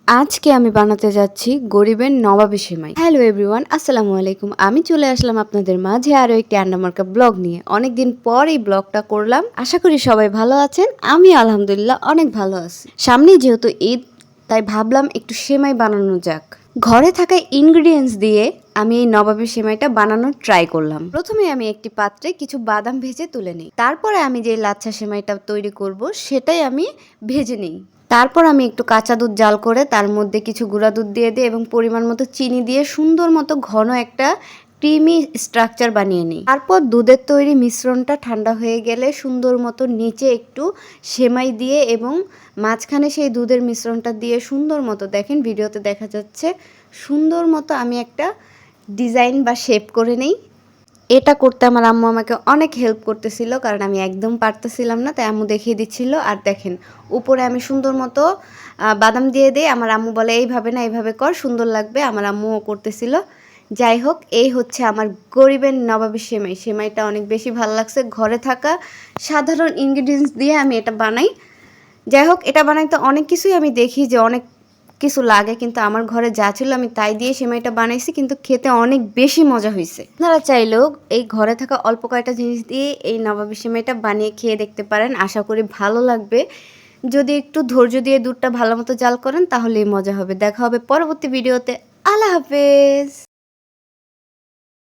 আজকে আমি বানাতে যাচ্ছি গরিবের নবাবী সেমাই। হ্যালো এভরিওয়ান, আসসালামু আলাইকুম। আমি চলে আসলাম আপনাদের মাঝে আরো একটি আন্ডামার্কা ব্লগ নিয়ে। অনেকদিন পর এই ব্লগটা করলাম। আশা করি সবাই ভালো আছেন। আমি আলহামদুলিল্লাহ অনেক ভালো আছি। সামনে যেহেতু ঈদ, তাই ভাবলাম একটু সেমাই বানানো যাক। ঘরে থাকা ইনগ্রিডিয়েন্টস দিয়ে আমি এই নবাবী সেমাইটা বানানোর ট্রাই করলাম। প্রথমে আমি একটি পাত্রে কিছু বাদাম ভেজে তুলে নিই। তারপরে আমি যে লাচ্ছা সেমাইটা তৈরি করব সেটাই আমি ভেজে নিই। তারপর আমি একটু কাঁচা দুধ জাল করে তার মধ্যে কিছু গুঁড়া দুধ দিয়ে দিই এবং পরিমাণ মতো চিনি দিয়ে সুন্দর মতো ঘন একটা ক্রিমি স্ট্রাকচার বানিয়ে নিই। তারপর দুধের তৈরি মিশ্রণটা ঠান্ডা হয়ে গেলে সুন্দর মতো নিচে একটু সেমাই দিয়ে এবং মাঝখানে সেই দুধের মিশ্রণটা দিয়ে সুন্দর মতো, দেখেন ভিডিওতে দেখা যাচ্ছে, সুন্দর মতো আমি একটা ডিজাইন বা শেপ করে নেই। এটা করতে আমার আম্মু আমাকে অনেক হেল্প করতেছিল, কারণ আমি একদম পারতেছিলাম না, তাই আম্মু দেখিয়ে দিচ্ছিল। আর দেখেন উপরে আমি সুন্দর মতো বাদাম দিয়ে দিই। আমার আম্মু বলে এইভাবে না, এইভাবে কর, সুন্দর লাগবে। আমার আম্মুও করতেছিল। যাই হোক, এই হচ্ছে আমার গরিবের নবাবী সেমাই। সেমাইটা অনেক বেশি ভালো লাগছে। ঘরে থাকা সাধারণ ইনগ্রিডিয়েন্টস দিয়ে আমি এটা বানাই। যাই হোক, এটা বানাইতে অনেক কিছুই আমি দেখি যে অনেক কিছু লাগে, কিন্তু আমার ঘরে যা ছিল আমি তাই দিয়ে সেমাইটা বানাইছি, কিন্তু খেতে অনেক বেশি মজা হয়েছে। আপনারা চাইলেও এই ঘরে থাকা অল্প কয়েকটা জিনিস দিয়ে এই নবাবী সেমাইটা বানিয়ে খেয়ে দেখতে পারেন। আশা করি ভালো লাগবে। যদি একটু ধৈর্য দিয়ে দুধটা ভালো মতো জাল করেন তাহলেই মজা হবে। দেখা হবে পরবর্তী ভিডিওতে। আল্লাহ হাফেজ।